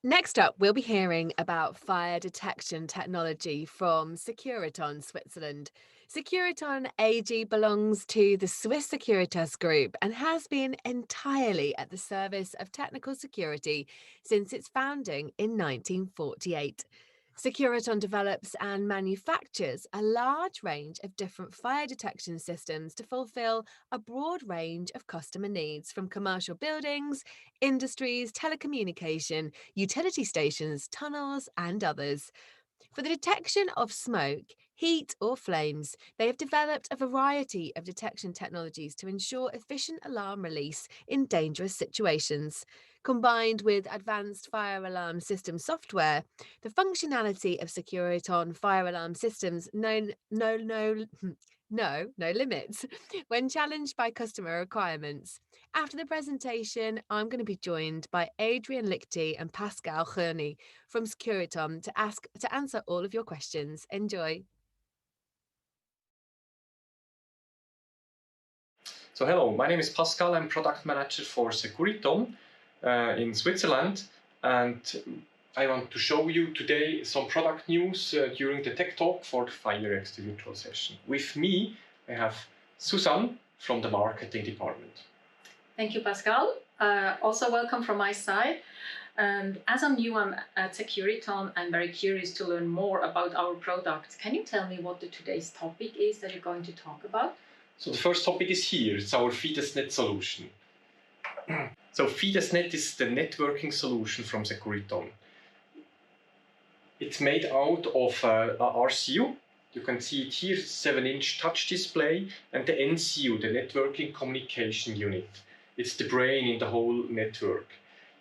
Next up, we'll be hearing about fire detection technology from Securiton Switzerland. Securiton AG belongs to the Swiss Securitas Group and has been entirely at the service of technical security since its founding in 1948. Securiton develops and manufactures a large range of different fire detection systems to fulfill a broad range of customer needs from commercial buildings, industries, telecommunication, utility stations, tunnels, and others. For the detection of smoke, heat, or flames, they have developed a variety of detection technologies to ensure efficient alarm release in dangerous situations. Combined with advanced fire alarm system software, the functionality of Securiton fire alarm systems no limits when challenged by customer requirements. After the presentation, I'm going to be joined by Adrian Lichty and Pascal Cherney from Securiton to answer all of your questions. Enjoy. So hello, my name is Pascal. I'm product manager for Securiton in Switzerland, and I want to show you today some product news during the tech talk for the Fire X virtual session. With me, I have Susanne from the marketing department. Thank you, Pascal. Also welcome from my side. And as I'm new at Securiton, I'm very curious to learn more about our products. Can you tell me what today's topic is that you're going to talk about? So the first topic is here. It's our FidesNet solution. So FidesNet is the networking solution from Securiton. It's made out of a RCU. You can see it here, 7-inch touch display, and the NCU, the networking communication unit. It's the brain in the whole network.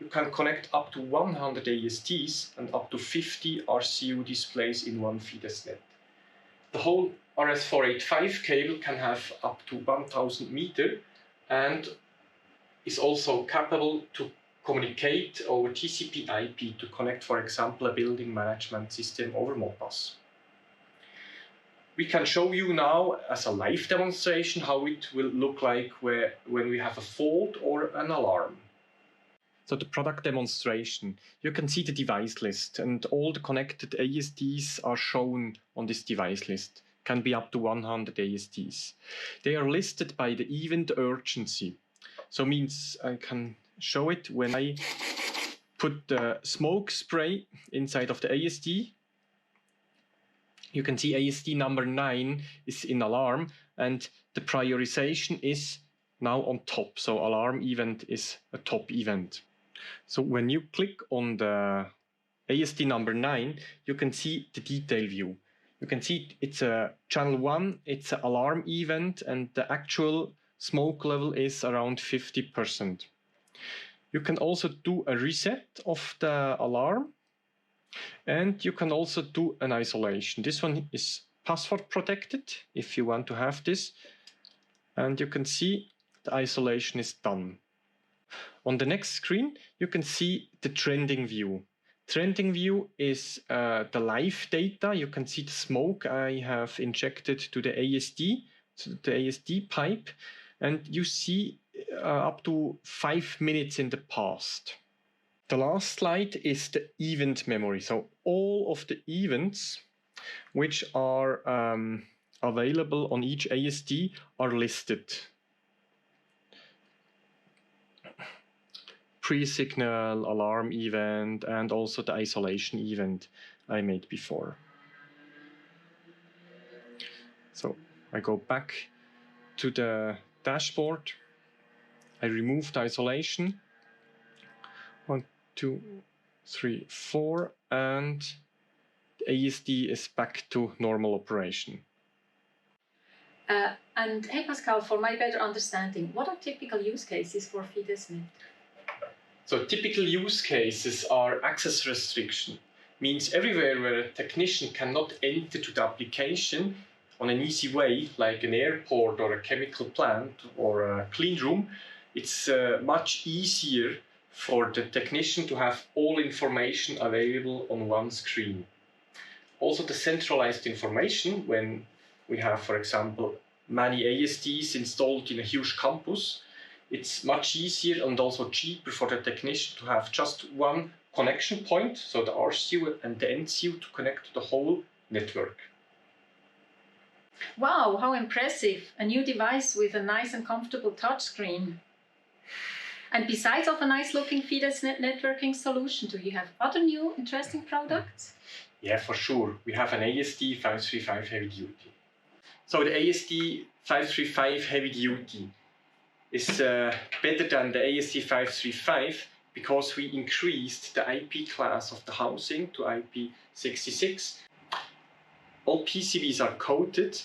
You can connect up to 100 ASTs and up to 50 RCU displays in one FidesNet. The whole RS485 cable can have up to 1000 meters and is also capable to communicate over TCP/IP to connect, for example, a building management system over Modbus. We can show you now as a live demonstration how it will look like when we have a fault or an alarm. So the product demonstration, you can see the device list, and all the connected ASTs are shown on this device list. Can be up to 100 ASTs. They are listed by the event urgency. So means I can show it when I put the smoke spray inside of the AST. You can see AST number 9 is in alarm, and the prioritization is now on top. So alarm event is a top event. So when you click on the AST number 9, you can see the detail view. You can see it's a channel 1, it's an alarm event, and the actual smoke level is around 50%. You can also do a reset of the alarm, and you can also do an isolation. This one is password protected if you want to have this, and you can see the isolation is done. On the next screen, you can see the trending view. Trending view is the live data. You can see the smoke I have injected to the ASD pipe, and you see up to 5 minutes in the past. The last slide is the event memory. So all of the events which are available on each ASD are listed. Pre-signal, alarm event, and also the isolation event I made before. So I go back to the dashboard. I remove the isolation. 1, 2, 3, 4, and the ASD is back to normal operation. And hey Pascal, for my better understanding, what are typical use cases for FidesNet? So typical use cases are access restriction. Means everywhere where a technician cannot enter to the application on an easy way, like an airport or a chemical plant or a clean room, it's much easier for the technician to have all information available on one screen. Also the centralized information, when we have, for example, many ASDs installed in a huge campus, it's much easier and also cheaper for the technician to have just one connection point, so the RCU and the NCU to connect to the whole network. Wow, how impressive. A new device with a nice and comfortable touchscreen. And besides of a nice looking FidesNet networking solution, do you have other new interesting products? Yeah, for sure. We have an ASD 535 heavy duty. So the ASD 535 heavy duty is better than the ASD 535 because we increased the IP class of the housing to IP66. All PCBs are coated,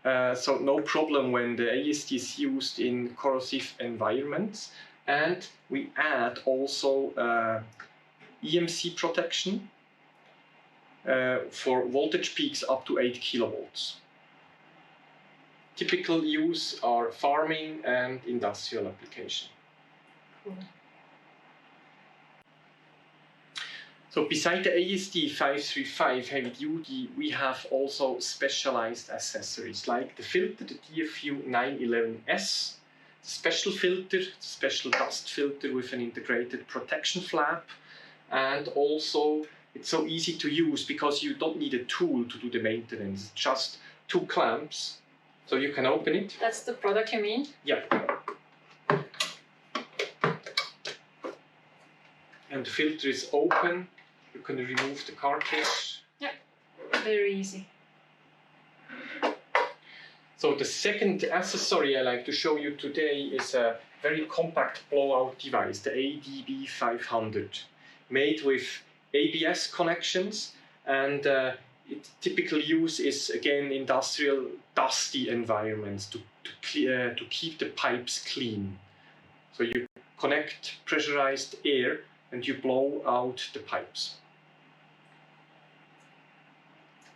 so no problem when the ASD is used in corrosive environments. And we add also EMC protection for voltage peaks up to 8 kilovolts. Typical use are farming and industrial application. Cool. So beside the ASD 535 heavy duty, we have also specialized accessories like the filter, the DFU 911S, the special filter, the special dust filter with an integrated protection flap, and also it's so easy to use because you don't need a tool to do the maintenance, just 2 clamps. So you can open it. That's the product you mean? Yeah. And the filter is open. You can remove the cartridge. Yeah, very easy. So the second accessory I like to show you today is a very compact blowout device, the ADB 500, made with ABS connections, and its typical use is again industrial dusty environments to keep the pipes clean. So you connect pressurized air and you blow out the pipes.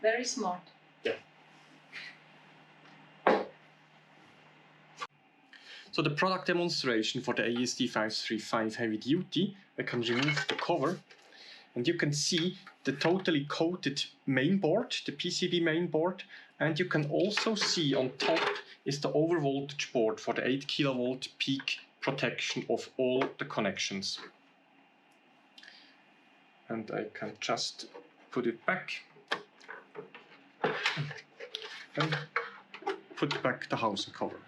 Very smart. Yeah. So the product demonstration for the ASD 535 heavy duty, I can remove the cover and you can see the totally coated mainboard, the PCB mainboard, and you can also see on top is the overvoltage board for the 8 kilovolt peak protection of all the connections. And I can just put it back and put back the housing cover.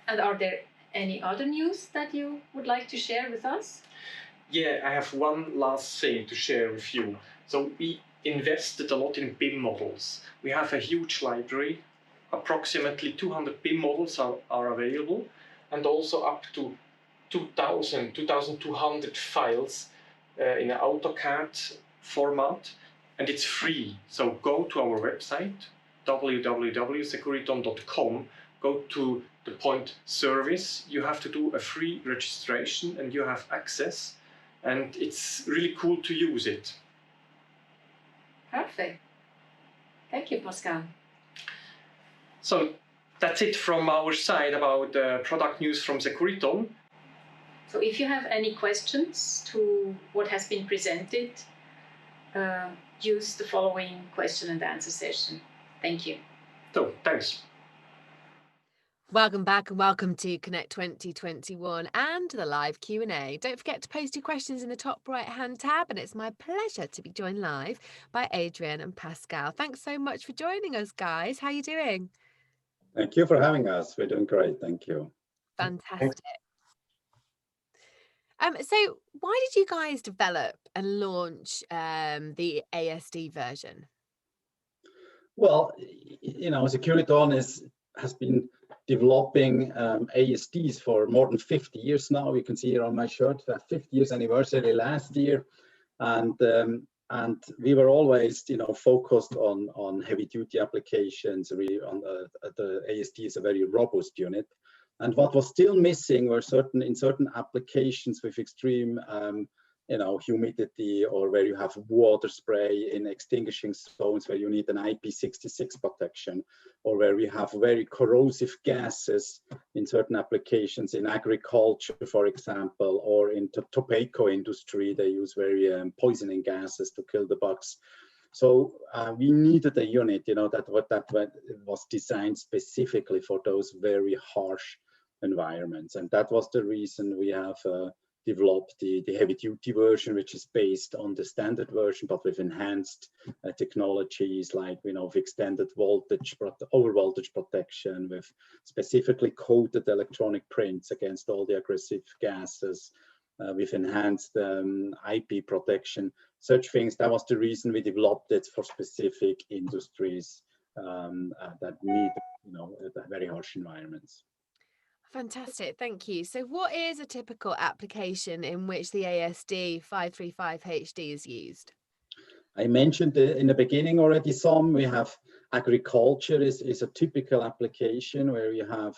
And are there any other news that you would like to share with us? Yeah, I have one last thing to share with you. So we invested a lot in BIM models. We have a huge library. Approximately 200 BIM models are available, and also up to 2,200 files in an AutoCAD format, and it's free. So go to our website, www.securiton.com, go to the point service. You have to do a free registration and you have access, and it's really cool to use it. Perfect. Thank you, Pascal. So that's it from our side about product news from Securiton. So if you have any questions to what has been presented, use the following question and answer session. Thank you. So thanks. Welcome back and welcome to Connect 2021 and the live Q&A. Don't forget to post your questions in the top right hand tab, and it's my pleasure to be joined live by Adrian and Pascal. Thanks so much for joining us, guys. How are you doing? Thank you for having us. We're doing great. Thank you. Fantastic. So why did you guys develop and launch the ASD version? Well, you know, Securiton has been developing ASDs for more than 50 years now. You can see here on my shirt that 50 years anniversary last year, and we were always, you know, focused on heavy duty applications. The ASD is a very robust unit, and what was still missing were certain applications with extreme you know, humidity, or where you have water spray in extinguishing zones where you need an IP66 protection, or where we have very corrosive gases in certain applications in agriculture, for example, or in the tobacco industry. They use very poisoning gases to kill the bugs. So we needed a unit, you know, that was designed specifically for those very harsh environments, and that was the reason we have developed the heavy-duty version, which is based on the standard version, but with enhanced technologies like, with extended voltage, over voltage protection, with specifically coated electronic prints against all the aggressive gases, with enhanced IP protection, such things. That was the reason we developed it for specific industries that need, very harsh environments. Fantastic, thank you. So what is a typical application in which the ASD 535HD is used? I mentioned in the beginning already some. We have agriculture is a typical application where you have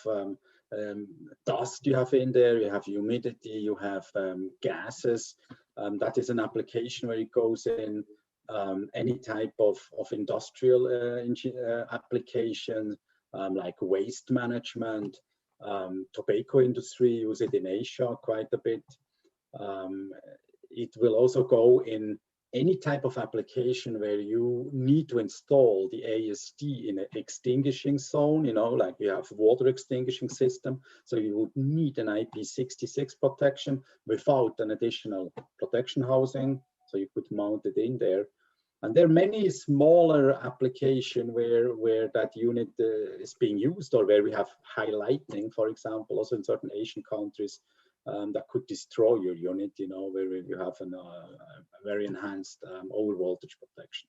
dust you have in there, you have humidity, you have gases. That is an application where it goes in any type of industrial application, like waste management. Tobacco industry use it in Asia quite a bit. It will also go in any type of application where you need to install the ASD in an extinguishing zone, like you have water extinguishing system. So you would need an IP66 protection without an additional protection housing. So you could mount it in there. And there are many smaller applications where that unit is being used, or where we have high lightning, for example, also in certain Asian countries, that could destroy your unit, where you have a very enhanced over voltage protection.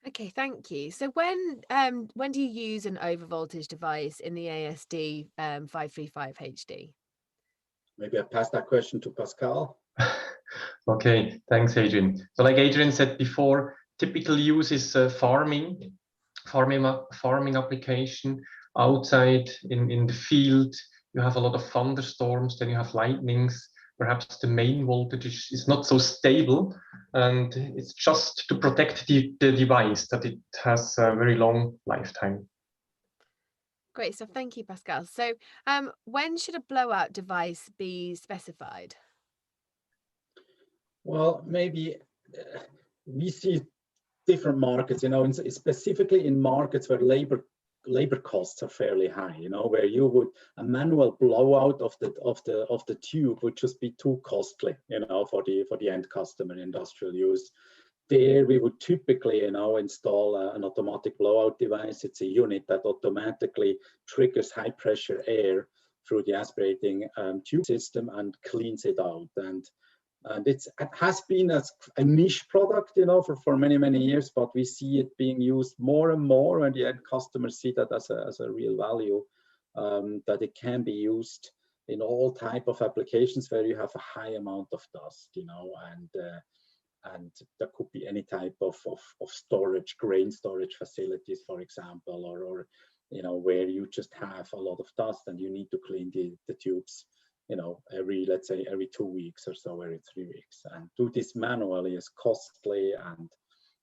Okay, thank you. So when do you use an over voltage device in the ASD 535HD? Maybe I pass that question to Pascal. Okay, thanks, Adrian. So like Adrian said before, typical use is farming application outside in the field. You have a lot of thunderstorms, then you have lightnings. Perhaps the main voltage is not so stable, and it's just to protect the device that it has a very long lifetime. Great, so thank you, Pascal. So when should a blowout device be specified? Well, maybe we see different markets, specifically in markets where labor costs are fairly high, where a manual blowout of the tube would just be too costly, for the end customer industrial use. There we would typically, install an automatic blowout device. It's a unit that automatically triggers high pressure air through the aspirating tube system and cleans it out. And it has been a niche product, for many, many years, but we see it being used more and more, and the end customers see that as a real value, that it can be used in all type of applications where you have a high amount of dust, and there could be any type of storage, grain storage facilities, for example, or where you just have a lot of dust and you need to clean the tubes, let's say every 2 weeks or so, every 3 weeks. And do this manually is costly, and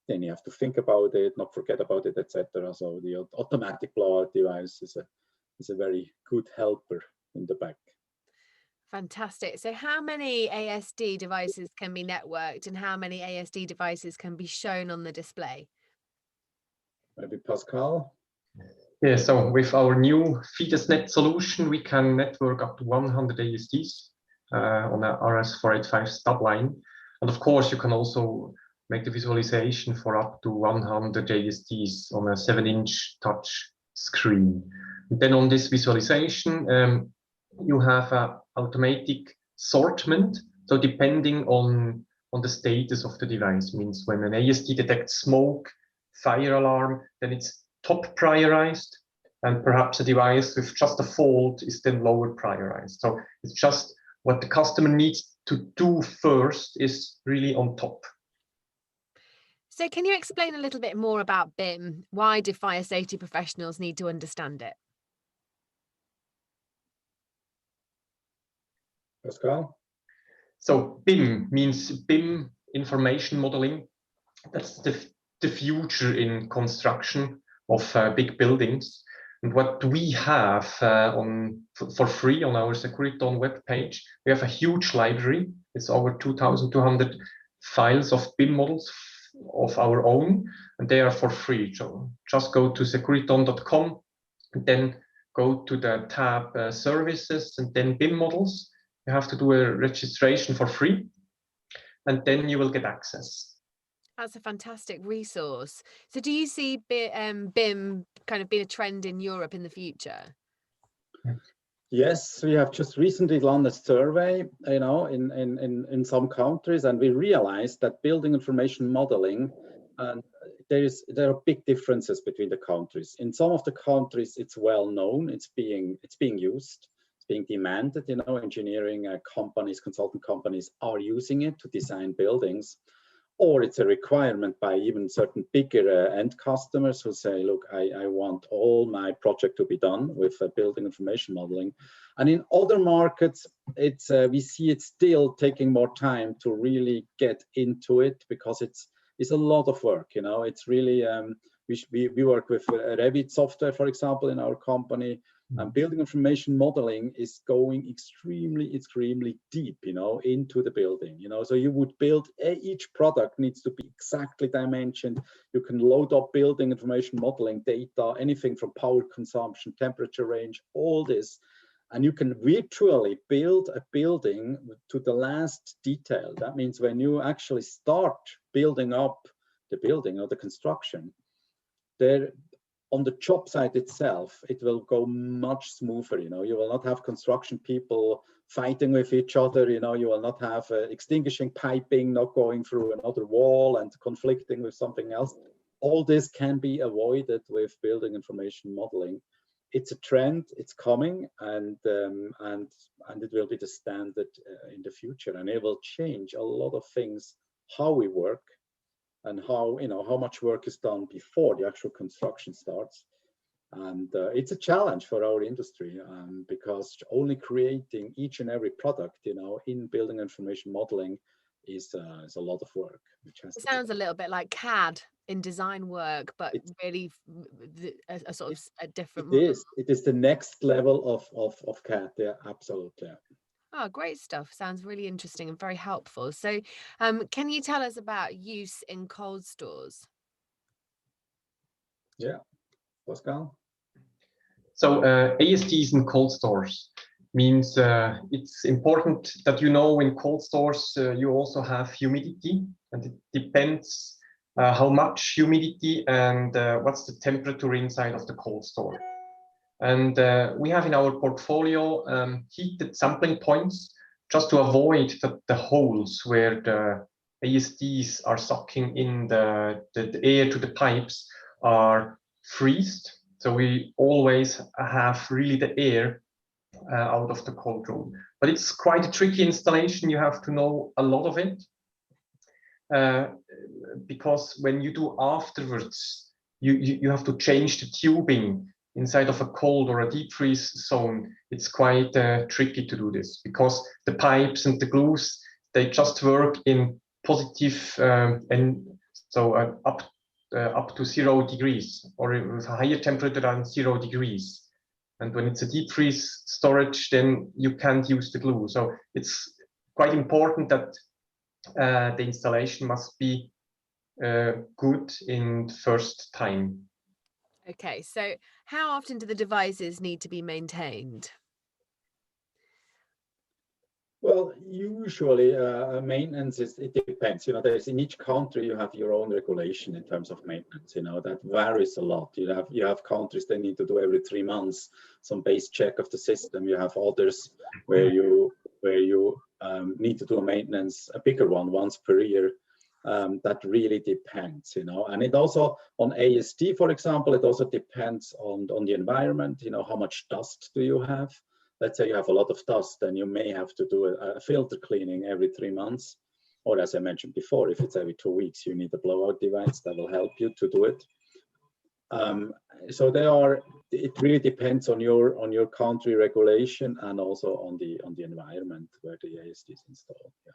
then you have to think about it, not forget about it, etc. So the automatic blowout device is a very good helper in the back. Fantastic. So how many ASD devices can be networked, and how many ASD devices can be shown on the display? Maybe Pascal? Yeah, so with our new FidesNet solution, we can network up to 100 ASDs on a RS485 stub line. And of course, you can also make the visualization for up to 100 ASDs on a 7-inch touch screen. And then on this visualization, you have an automatic sortment. So depending on the status of the device, means when an ASD detects smoke, fire alarm, then it's top prioritized, and perhaps a device with just a fault is then lower prioritized. So it's just what the customer needs to do first is really on top. So can you explain a little bit more about BIM? Why do fire safety professionals need to understand it? Pascal? So BIM means BIM information modeling. That's the future in construction of big buildings. And what we have for free on our Securiton webpage, we have a huge library. It's over 2,200 files of BIM models of our own, and they are for free. So just go to securiton.com, and then go to the tab services, and then BIM models. You have to do a registration for free, and then you will get access. That's a fantastic resource. So do you see BIM kind of being a trend in Europe in the future? Yes, we have just recently done a survey, in some countries, and we realized that building information modeling, and there are big differences between the countries. In some of the countries, it's well known, it's being used, it's being demanded. Engineering companies, consultant companies are using it to design buildings. Or it's a requirement by even certain bigger end customers who say, look, I want all my project to be done with building information modeling. And in other markets, we see it still taking more time to really get into it, because it's a lot of work. It's really, we work with Revit software, for example, in our company. Building information modeling is going extremely deep, into the building. So you would build, each product needs to be exactly dimensioned. You can load up building information modeling data, anything from power consumption, temperature range, all this. And you can virtually build a building to the last detail. That means when you actually start building up the building or the construction, there, on the job site itself, it will go much smoother. You will not have construction people fighting with each other. You will not have extinguishing piping not going through another wall and conflicting with something else. All this can be avoided with building information modeling. It's a trend. It's coming, and it will be the standard in the future, and it will change a lot of things, how we work, and how much work is done before the actual construction starts. And it's a challenge for our industry, because only creating each and every product, in building information modeling is a lot of work. It sounds a little bit like CAD in design work, but really a sort of a different model. It is the next level of CAD. Yeah, absolutely. Oh, great stuff. Sounds really interesting and very helpful. So can you tell us about use in cold stores? Yeah, Pascal? So ASTs in cold stores means it's important that in cold stores you also have humidity, and it depends how much humidity and what's the temperature inside of the cold store. And we have in our portfolio heated sampling points, just to avoid the holes where the ASDs are sucking in the air to the pipes are freezed. So we always have really the air out of the cold room. But it's quite a tricky installation. You have to know a lot of it. Because when you do afterwards, you have to change the tubing inside of a cold or a deep freeze zone. It's quite tricky to do this, because the pipes and the glues, they just work in positive and so up to 0 degrees, or with a higher temperature than 0 degrees. And when it's a deep freeze storage, then you can't use the glue. So it's quite important that the installation must be good in the first time. Okay, so how often do the devices need to be maintained? Well, usually maintenance it depends. There's, in each country you have your own regulation in terms of maintenance. That varies a lot. You have countries that need to do every 3 months some base check of the system. You have others where you need to do a maintenance, a bigger one, once per year. That really depends, and it also, on ASD, for example, it also depends on the environment. How much dust do you have? Let's say you have a lot of dust, then you may have to do a filter cleaning every 3 months. Or as I mentioned before, if it's every 2 weeks, you need a blowout device that will help you to do it. So it really depends on your country regulation, and also on the environment where the ASD is installed. Yeah.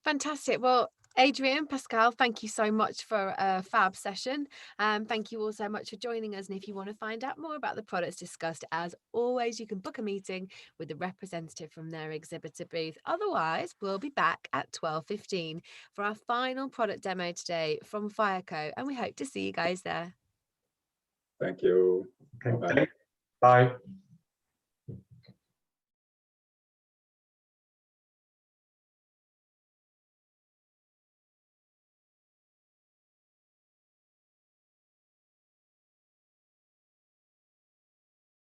Fantastic. Well, Adrian, Pascal, thank you so much for a fab session. Thank you all so much for joining us. And if you want to find out more about the products discussed, as always, you can book a meeting with the representative from their exhibitor booth. Otherwise, we'll be back at 12:15 for our final product demo today from Fireco, and we hope to see you guys there. Thank you. Okay. Bye-bye. Bye.